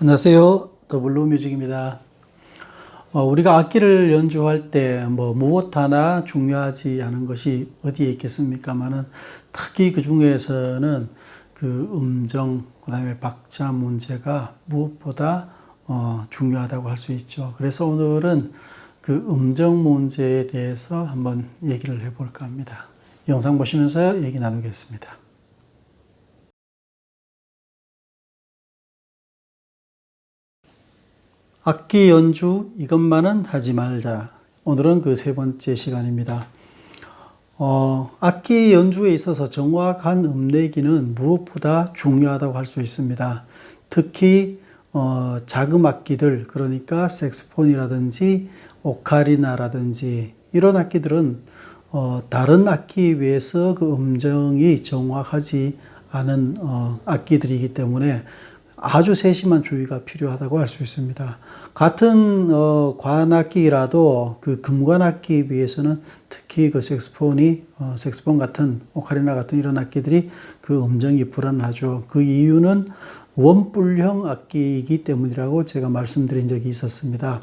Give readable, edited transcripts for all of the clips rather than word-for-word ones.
안녕하세요. 더블루뮤직입니다. 우리가 악기를 연주할 때 무엇 하나 중요하지 않은 것이 어디에 있겠습니까마는 특히 그 중에서는 그 음정, 그 다음에 박자 문제가 무엇보다 중요하다고 할 수 있죠. 그래서 오늘은 그 음정 문제에 대해서 한번 얘기를 해볼까 합니다. 영상 보시면서 얘기 나누겠습니다. 악기 연주 이것만은 하지 말자. 오늘은 그 세 번째 시간입니다. 악기 연주에 있어서 정확한 음내기는 무엇보다 중요하다고 할 수 있습니다. 특히 자금 악기들, 그러니까 색소폰이라든지 오카리나라든지 이런 악기들은 다른 악기에 비해서 그 음정이 정확하지 않은 악기들이기 때문에 아주 세심한 주의가 필요하다고 할 수 있습니다. 같은 관악기라도 그 금관악기에 비해서는 특히 그 색소폰 같은 오카리나 같은 이런 악기들이 그 음정이 불안하죠. 그 이유는 원뿔형 악기이기 때문이라고 제가 말씀드린 적이 있었습니다.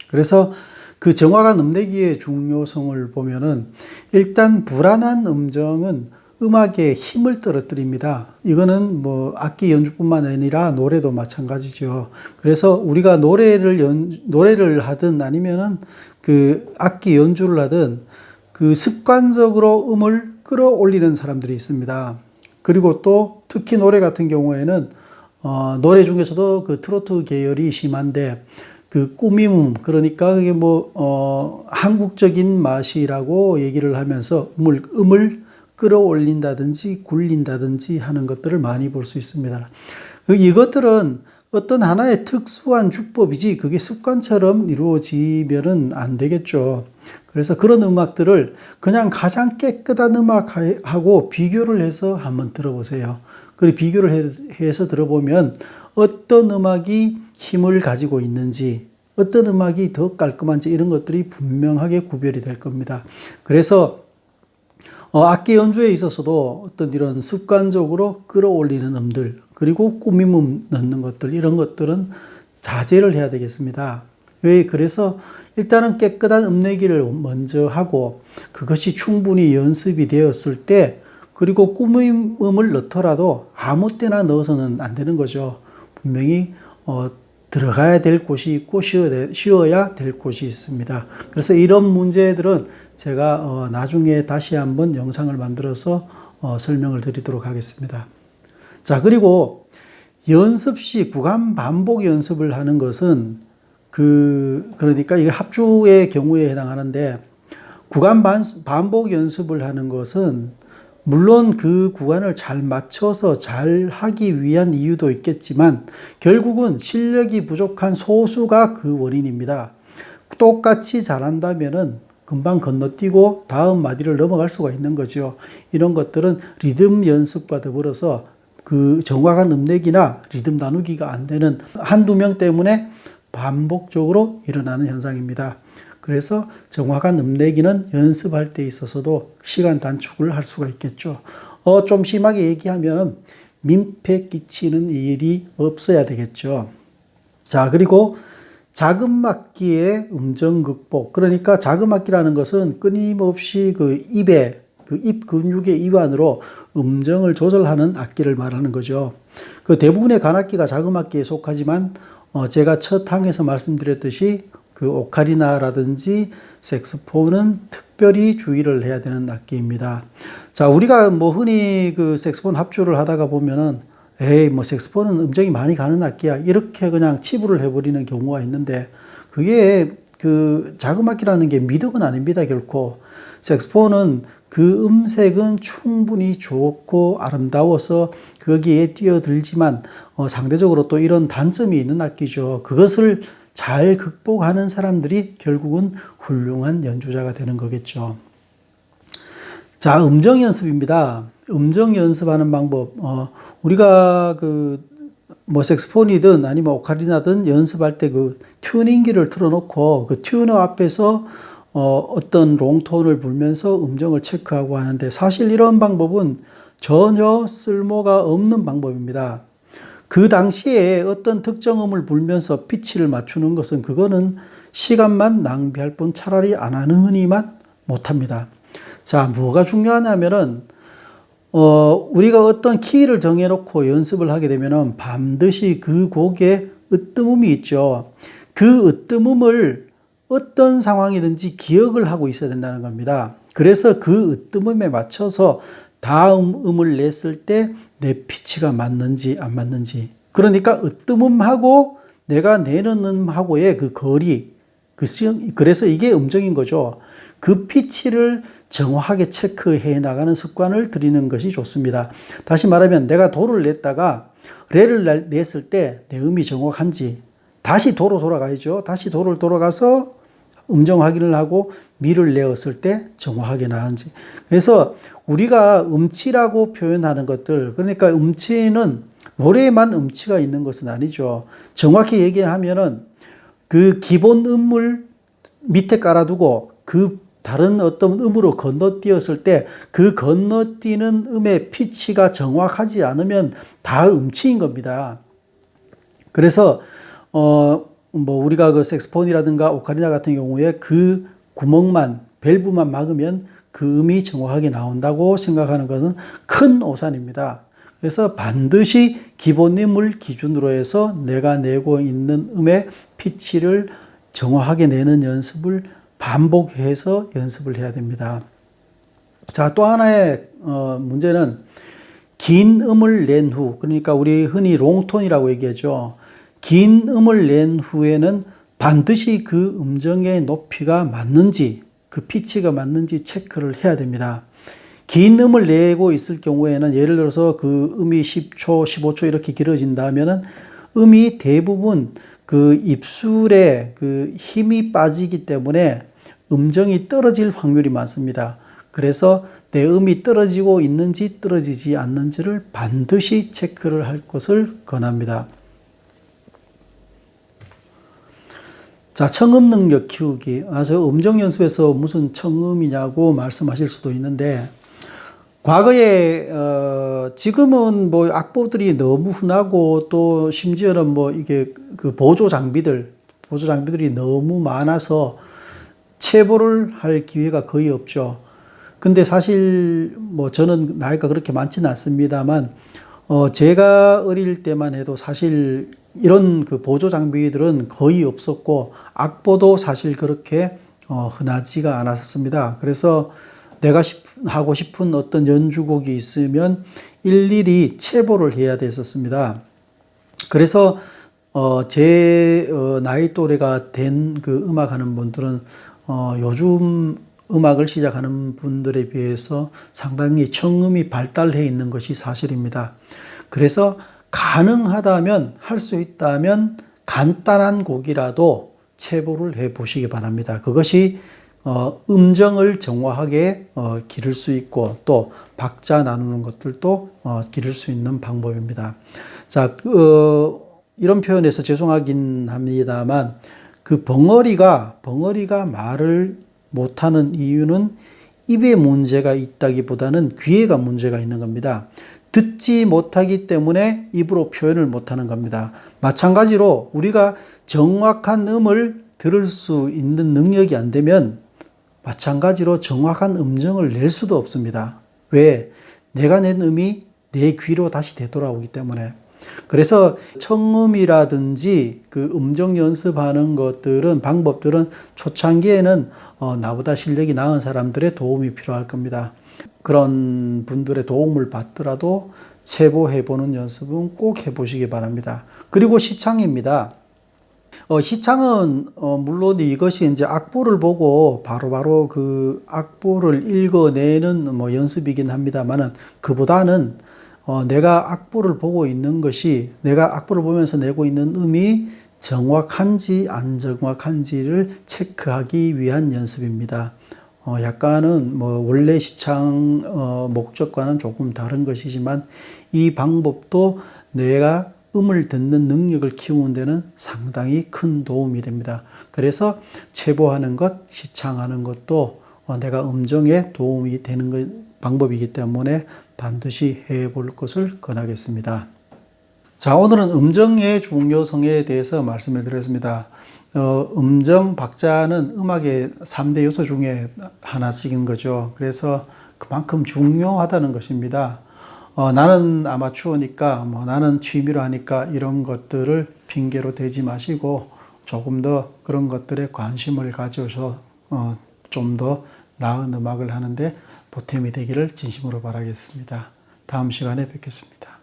그래서 그 정확한 음내기의 중요성을 보면은 일단 불안한 음정은 음악에 힘을 떨어뜨립니다. 이거는 악기 연주뿐만 아니라 노래도 마찬가지죠. 그래서 우리가 노래를 하든 아니면은 그 악기 연주를 하든 그 습관적으로 음을 끌어올리는 사람들이 있습니다. 그리고 또 특히 노래 같은 경우에는 노래 중에서도 그 트로트 계열이 심한데 그 꾸밈음, 그러니까 그게 한국적인 맛이라고 얘기를 하면서 음을 끌어올린다든지 굴린다든지 하는 것들을 많이 볼 수 있습니다. 이것들은 어떤 하나의 특수한 주법이지 그게 습관처럼 이루어지면은 안 되겠죠. 그래서 그런 음악들을 그냥 가장 깨끗한 음악하고 비교를 해서 한번 들어보세요. 그리고 비교를 해서 들어보면 어떤 음악이 힘을 가지고 있는지, 어떤 음악이 더 깔끔한지 이런 것들이 분명하게 구별이 될 겁니다. 그래서 악기 연주에 있어서도 어떤 이런 습관적으로 끌어올리는 음들, 그리고 꾸밈음 넣는 것들, 이런 것들은 자제를 해야 되겠습니다. 왜? 그래서 일단은 깨끗한 음내기를 먼저 하고 그것이 충분히 연습이 되었을 때, 그리고 꾸밈음을 넣더라도 아무 때나 넣어서는 안 되는 거죠. 분명히 들어가야 될 곳이 있고 쉬어야 될 곳이 있습니다. 그래서 이런 문제들은 제가 나중에 다시 한번 영상을 만들어서 설명을 드리도록 하겠습니다. 자, 그리고 연습 시 구간 반복 연습을 하는 것은 그러니까 이게 합주의 경우에 해당하는데, 구간 반복 연습을 하는 것은 물론 그 구간을 잘 맞춰서 잘 하기 위한 이유도 있겠지만 결국은 실력이 부족한 소수가 그 원인입니다. 똑같이 잘한다면은 금방 건너뛰고 다음 마디를 넘어갈 수가 있는 거죠. 이런 것들은 리듬 연습과 더불어서 그 정확한 음내기나 리듬 나누기가 안 되는 한두 명 때문에 반복적으로 일어나는 현상입니다. 그래서 정확한 음내기는 연습할 때 있어서도 시간 단축을 할 수가 있겠죠. 좀 심하게 얘기하면 민폐 끼치는 일이 없어야 되겠죠. 자, 그리고 자금악기의 음정 극복. 그러니까 자금악기라는 것은 끊임없이 그 입 근육의 이완으로 음정을 조절하는 악기를 말하는 거죠. 그 대부분의 관악기가 자금악기에 속하지만 제가 첫 항에서 말씀드렸듯이 그 오카리나라든지 색소폰은 특별히 주의를 해야 되는 악기입니다. 자, 우리가 흔히 그 색소폰 합주를 하다가 보면은 색소폰은 음정이 많이 가는 악기야, 이렇게 그냥 치부를 해버리는 경우가 있는데, 그게 그 자금악기라는 게 미덕은 아닙니다, 결코. 색소폰은 그 음색은 충분히 좋고 아름다워서 거기에 뛰어들지만 상대적으로 또 이런 단점이 있는 악기죠. 그것을 잘 극복하는 사람들이 결국은 훌륭한 연주자가 되는 거겠죠. 자, 음정 연습입니다. 음정 연습하는 방법. 우리가 색소폰이든 아니면 오카리나든 연습할 때 그 튜닝기를 틀어놓고 그 튜너 앞에서 어떤 롱톤을 불면서 음정을 체크하고 하는데, 사실 이런 방법은 전혀 쓸모가 없는 방법입니다. 그 당시에 어떤 특정 음을 불면서 피치를 맞추는 것은 그거는 시간만 낭비할 뿐 차라리 안 하느니만 못합니다. 자, 뭐가 중요하냐면은 우리가 어떤 키를 정해놓고 연습을 하게 되면은 반드시 그 곡에 으뜸음이 있죠. 그 으뜸음을 어떤 상황이든지 기억을 하고 있어야 된다는 겁니다. 그래서 그 으뜸음에 맞춰서 다음 음을 냈을 때 내 피치가 맞는지 안 맞는지. 그러니까 으뜸음하고 내가 내는 음하고의 그 거리. 그래서 이게 음정인 거죠. 그 피치를 정확하게 체크해 나가는 습관을 들이는 것이 좋습니다. 다시 말하면 내가 도를 냈다가 레를 냈을 때 내 음이 정확한지 다시 도로 돌아가야죠. 다시 도를 돌아가서 음정 확인을 하고 미를 내었을 때 정확하게 나은지. 그래서 우리가 음치라고 표현하는 것들, 그러니까 음치는 노래에만 음치가 있는 것은 아니죠. 정확히 얘기하면은 그 기본 음을 밑에 깔아두고 그 다른 어떤 음으로 건너뛰었을 때 그 건너뛰는 음의 피치가 정확하지 않으면 다 음치인 겁니다. 그래서 뭐 우리가 그 색스폰이라든가 오카리나 같은 경우에 그 구멍만 밸브만 막으면 그 음이 정확하게 나온다고 생각하는 것은 큰 오산입니다. 그래서 반드시 기본 음을 기준으로 해서 내가 내고 있는 음의 피치를 정확하게 내는 연습을 반복해서 연습을 해야 됩니다. 자, 또 하나의 문제는 긴 음을 낸 후, 그러니까 우리 흔히 롱톤이라고 얘기하죠. 긴 음을 낸 후에는 반드시 그 음정의 높이가 맞는지, 그 피치가 맞는지 체크를 해야 됩니다. 긴 음을 내고 있을 경우에는 예를 들어서 그 음이 10초, 15초 이렇게 길어진다면은 음이 대부분 그 입술에 그 힘이 빠지기 때문에 음정이 떨어질 확률이 많습니다. 그래서 내 음이 떨어지고 있는지 떨어지지 않는지를 반드시 체크를 할 것을 권합니다. 자, 청음 능력 키우기. 저 음정 연습에서 무슨 청음이냐고 말씀하실 수도 있는데, 과거에 지금은 뭐 악보들이 너무 흔하고 또 심지어는 뭐 이게 그 보조 장비들이 너무 많아서 체보를 할 기회가 거의 없죠. 근데 사실 뭐 저는 나이가 그렇게 많지는 않습니다만 제가 어릴 때만 해도 사실 이런 그 보조 장비들은 거의 없었고 악보도 사실 그렇게 흔하지가 않았습니다. 그래서 내가 하고 싶은 어떤 연주곡이 있으면 일일이 체보를 해야 됐었습니다. 그래서 제 나이 또래가 된 그 음악하는 분들은 요즘 음악을 시작하는 분들에 비해서 상당히 청음이 발달해 있는 것이 사실입니다. 그래서 가능하다면 할 수 있다면 간단한 곡이라도 체보를 해 보시기 바랍니다. 그것이 음정을 정확하게 기를 수 있고 또 박자 나누는 것들도 기를 수 있는 방법입니다. 자, 이런 표현에서 죄송하긴 합니다만 그 벙어리가 말을 못하는 이유는 입에 문제가 있다기보다는 귀에가 문제가 있는 겁니다. 듣지 못하기 때문에 입으로 표현을 못하는 겁니다. 마찬가지로 우리가 정확한 음을 들을 수 있는 능력이 안 되면 마찬가지로 정확한 음정을 낼 수도 없습니다. 왜? 내가 낸 음이 내 귀로 다시 되돌아오기 때문에. 그래서 청음이라든지 그 음정 연습하는 방법들은 초창기에는 나보다 실력이 나은 사람들의 도움이 필요할 겁니다. 그런 분들의 도움을 받더라도 체보해보는 연습은 꼭 해보시기 바랍니다. 그리고 시창입니다. 시창은 물론 이것이 이제 악보를 보고 바로바로 그 악보를 읽어내는 뭐 연습이긴 합니다만은 그보다는 내가 악보를 보고 있는 것이 내가 악보를 보면서 내고 있는 음이 정확한지 안 정확한지를 체크하기 위한 연습입니다. 약간은 뭐 원래 시창 목적과는 조금 다른 것이지만 이 방법도 내가 음을 듣는 능력을 키우는 데는 상당히 큰 도움이 됩니다. 그래서 체보하는 것, 시창하는 것도 내가 음정에 도움이 되는 방법이기 때문에 반드시 해볼 것을 권하겠습니다. 자, 오늘은 음정의 중요성에 대해서 말씀을 드렸습니다. 음정 박자는 음악의 3대 요소 중에 하나씩인 거죠. 그래서 그만큼 중요하다는 것입니다. 나는 아마추어니까, 나는 취미로 하니까 이런 것들을 핑계로 대지 마시고 조금 더 그런 것들에 관심을 가져서 좀 더 나은 음악을 하는데 보탬이 되기를 진심으로 바라겠습니다. 다음 시간에 뵙겠습니다.